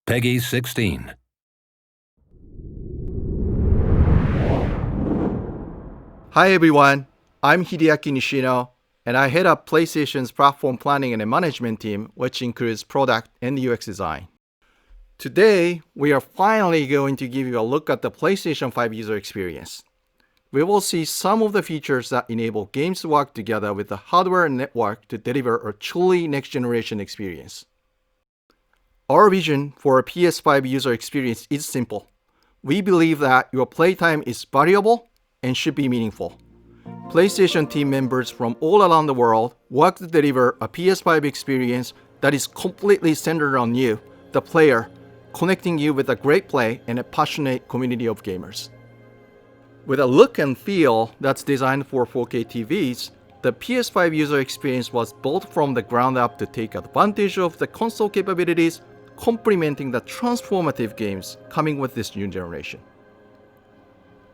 Peggy 16. Hi everyone, I'm Hideaki Nishino, and I head up PlayStation's platform planning and management team, which includes product and UX design. Today, we are finally going to give you a look at the PlayStation 5 user experience. We will see some of the features that enable games to work together with the hardware and network to deliver a truly next-generation experience. Our vision for a PS5 user experience is simple. We believe that your playtime is valuable and should be meaningful. PlayStation team members from all around the world work to deliver a PS5 experience that is completely centered on you, the player, connecting you with a great play and a passionate community of gamers. With a look and feel that's designed for 4K TVs, the PS5 user experience was built from the ground up to take advantage of the console capabilities, complementing the transformative games coming with this new generation.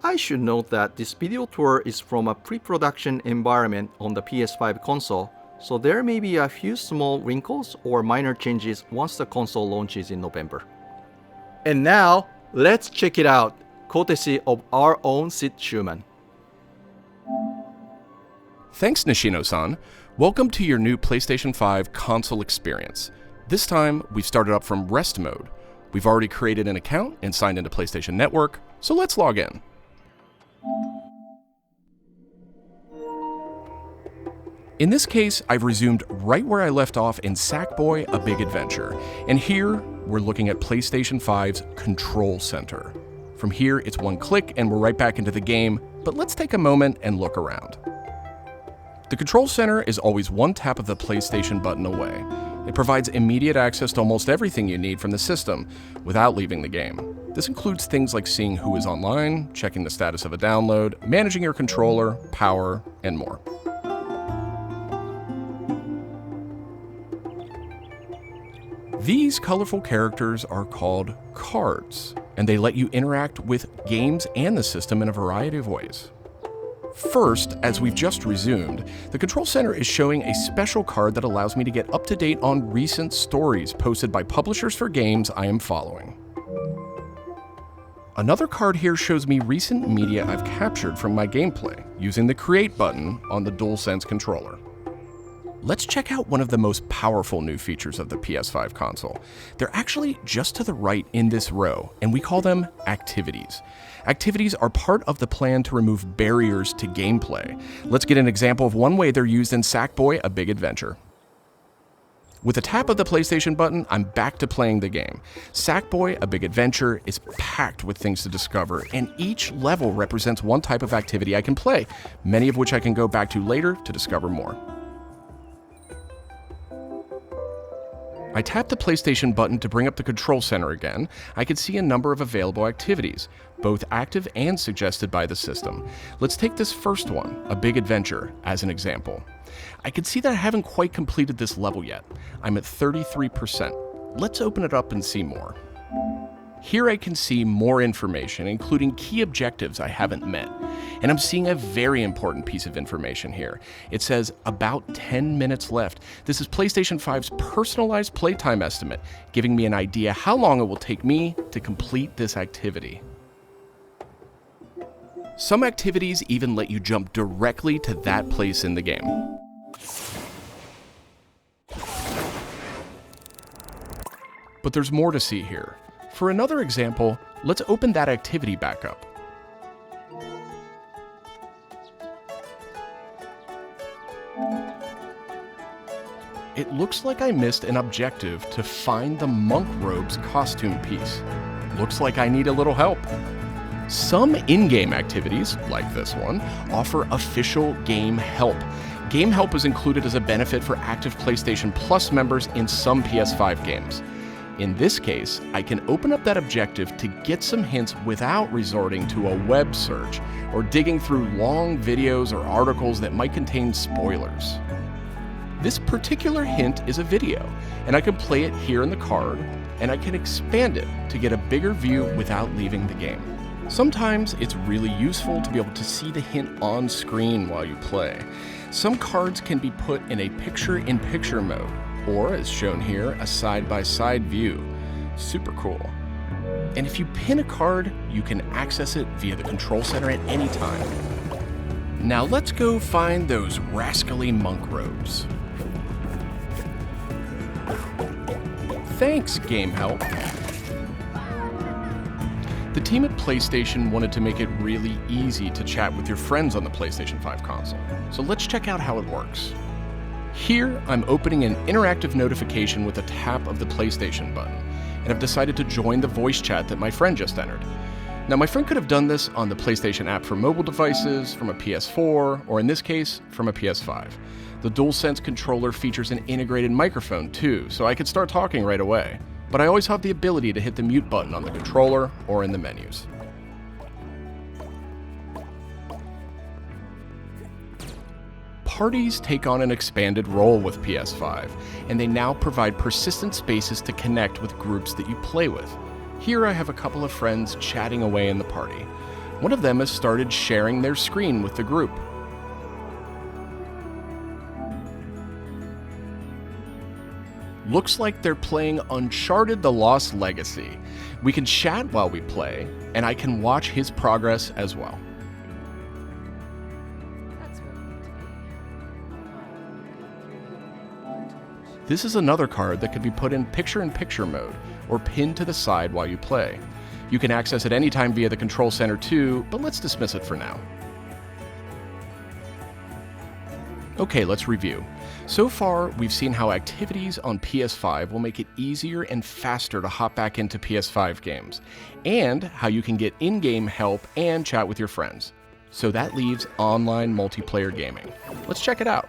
I should note that this video tour is from a pre-production environment on the PS5 console, so there may be a few small wrinkles or minor changes once the console launches in November. And now, let's check it out, courtesy of our own Sid Schumann. Thanks, Nishino-san. Welcome to your new PlayStation 5 console experience. This time, we've started up from rest mode. We've already created an account and signed into PlayStation Network, so let's log in. In this case, I've resumed right where I left off in Sackboy: A Big Adventure, and here we're looking at PlayStation 5's Control Center. From here, it's one click and we're right back into the game, but let's take a moment and look around. The Control Center is always one tap of the PlayStation button away. It provides immediate access to almost everything you need from the system without leaving the game. This includes things like seeing who is online, checking the status of a download, managing your controller, power, and more. These colorful characters are called cards, and they let you interact with games and the system in a variety of ways. First, as we've just resumed, the Control Center is showing a special card that allows me to get up to date on recent stories posted by publishers for games I am following. Another card here shows me recent media I've captured from my gameplay using the Create button on the DualSense controller. Let's check out one of the most powerful new features of the PS5 console. They're actually just to the right in this row, and we call them activities. Activities are part of the plan to remove barriers to gameplay. Let's get an example of one way they're used in Sackboy: A Big Adventure. With a tap of the PlayStation button, I'm back to playing the game. Sackboy: A Big Adventure is packed with things to discover, and each level represents one type of activity I can play, many of which I can go back to later to discover more. I tap the PlayStation button to bring up the Control Center again. I can see a number of available activities, both active and suggested by the system. Let's take this first one, A Big Adventure, as an example. I can see that I haven't quite completed this level yet. I'm at 33%. Let's open it up and see more. Here I can see more information, including key objectives I haven't met. And I'm seeing a very important piece of information here. It says about 10 minutes left. This is PlayStation 5's personalized playtime estimate, giving me an idea how long it will take me to complete this activity. Some activities even let you jump directly to that place in the game. But there's more to see here. For another example, let's open that activity back up. It looks like I missed an objective to find the monk robe's costume piece. Looks like I need a little help. Some in-game activities, like this one, offer official game help. Game help is included as a benefit for active PlayStation Plus members in some PS5 games. In this case, I can open up that objective to get some hints without resorting to a web search or digging through long videos or articles that might contain spoilers. This particular hint is a video, and I can play it here in the card, and I can expand it to get a bigger view without leaving the game. Sometimes it's really useful to be able to see the hint on screen while you play. Some cards can be put in a picture-in-picture mode, or as shown here, a side-by-side view. Super cool. And if you pin a card, you can access it via the control center at any time. Now let's go find those rascally monk robes. Thanks, Game Help. The team at PlayStation wanted to make it really easy to chat with your friends on the PlayStation 5 console, so let's check out how it works. Here, I'm opening an interactive notification with a tap of the PlayStation button, and I've decided to join the voice chat that my friend just entered. Now, my friend could have done this on the PlayStation app for mobile devices, from a PS4, or in this case, from a PS5. The DualSense controller features an integrated microphone too, so I could start talking right away. But I always have the ability to hit the mute button on the controller or in the menus. Parties take on an expanded role with PS5, and they now provide persistent spaces to connect with groups that you play with. Here I have a couple of friends chatting away in the party. One of them has started sharing their screen with the group. Looks like they're playing Uncharted: The Lost Legacy. We can chat while we play, and I can watch his progress as well. This is another card that could be put in picture-in-picture mode, or pinned to the side while you play. You can access it anytime via the control center too, but let's dismiss it for now. Okay, let's review. So far, we've seen how activities on PS5 will make it easier and faster to hop back into PS5 games, and how you can get in-game help and chat with your friends. So that leaves online multiplayer gaming. Let's check it out.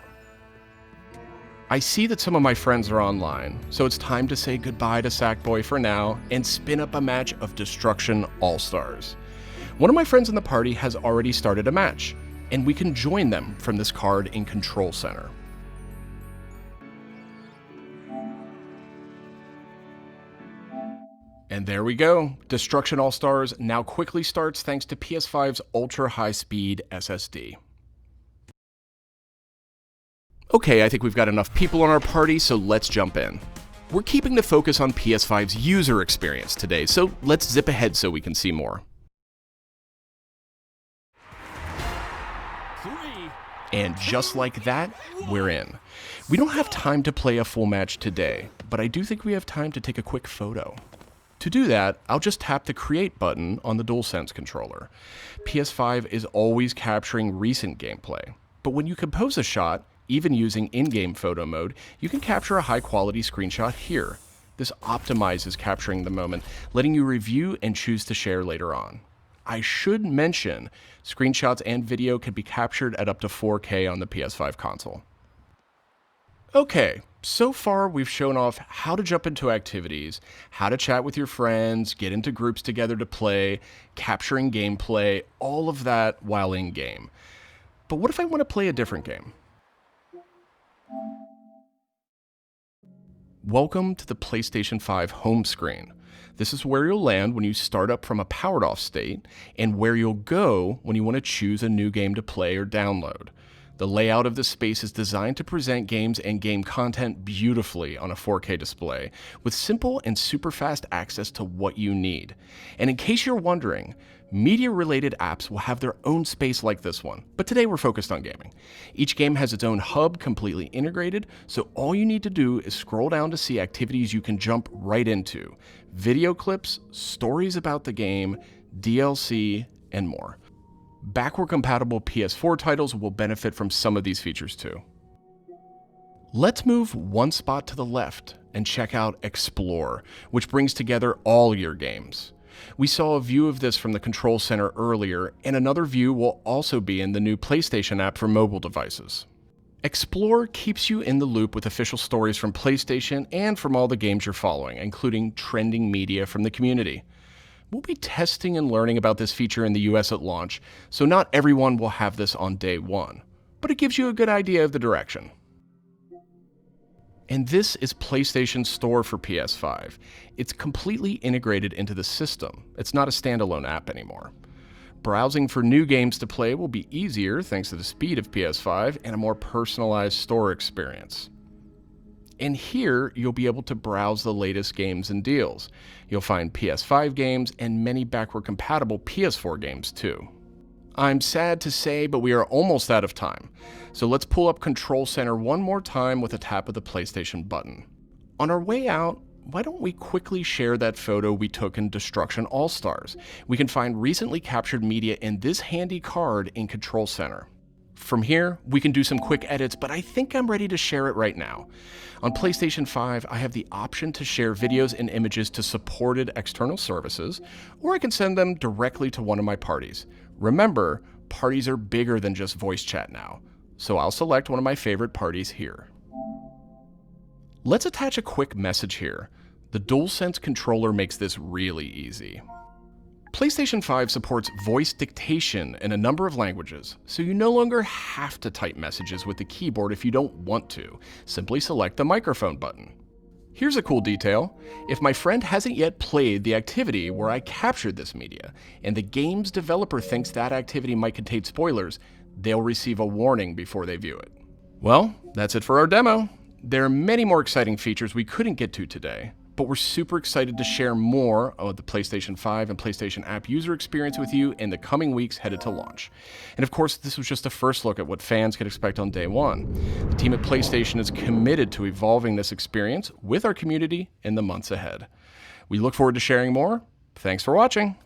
I see that some of my friends are online, so it's time to say goodbye to Sackboy for now and spin up a match of Destruction All-Stars. One of my friends in the party has already started a match, and we can join them from this card in Control Center. And there we go. Destruction All-Stars now quickly starts thanks to PS5's ultra-high-speed SSD. Okay, I think we've got enough people on our party, so let's jump in. We're keeping the focus on PS5's user experience today, so let's zip ahead so we can see more. And just like that, we're in. We don't have time to play a full match today, but I do think we have time to take a quick photo. To do that, I'll just tap the Create button on the DualSense controller. PS5 is always capturing recent gameplay, but when you compose a shot, even using in-game photo mode, you can capture a high-quality screenshot here. This optimizes capturing the moment, letting you review and choose to share later on. I should mention, screenshots and video can be captured at up to 4K on the PS5 console. Okay, so far we've shown off how to jump into activities, how to chat with your friends, get into groups together to play, capturing gameplay, all of that while in-game. But what if I want to play a different game? Welcome to the PlayStation 5 home screen. This is where you'll land when you start up from a powered off state, and where you'll go when you want to choose a new game to play or download. The layout of this space is designed to present games and game content beautifully on a 4K display, with simple and super fast access to what you need. And in case you're wondering, media-related apps will have their own space like this one, but today we're focused on gaming. Each game has its own hub completely integrated, so all you need to do is scroll down to see activities you can jump right into. Video clips, stories about the game, DLC, and more. Backward-compatible PS4 titles will benefit from some of these features too. Let's move one spot to the left and check out Explore, which brings together all your games. We saw a view of this from the Control Center earlier, and another view will also be in the new PlayStation app for mobile devices. Explore keeps you in the loop with official stories from PlayStation and from all the games you're following, including trending media from the community. We'll be testing and learning about this feature in the US at launch, so not everyone will have this on day one, but it gives you a good idea of the direction. And this is PlayStation Store for PS5. It's completely integrated into the system. It's not a standalone app anymore. Browsing for new games to play will be easier thanks to the speed of PS5 and a more personalized store experience. And here, you'll be able to browse the latest games and deals. You'll find PS5 games and many backward-compatible PS4 games too. I'm sad to say, but we are almost out of time. So let's pull up Control Center one more time with a tap of the PlayStation button. On our way out, why don't we quickly share that photo we took in Destruction All-Stars? We can find recently captured media in this handy card in Control Center. From here, we can do some quick edits, but I think I'm ready to share it right now. On PlayStation 5, I have the option to share videos and images to supported external services, or I can send them directly to one of my parties. Remember, parties are bigger than just voice chat now, so I'll select one of my favorite parties here. Let's attach a quick message here. The DualSense controller makes this really easy. PlayStation 5 supports voice dictation in a number of languages, so you no longer have to type messages with the keyboard if you don't want to. Simply select the microphone button. Here's a cool detail. If my friend hasn't yet played the activity where I captured this media, and the game's developer thinks that activity might contain spoilers, they'll receive a warning before they view it. Well, that's it for our demo. There are many more exciting features we couldn't get to today, but we're super excited to share more of the PlayStation 5 and PlayStation app user experience with you in the coming weeks headed to launch. And of course, this was just a first look at what fans can expect on day one. The team at PlayStation is committed to evolving this experience with our community in the months ahead. We look forward to sharing more. Thanks for watching.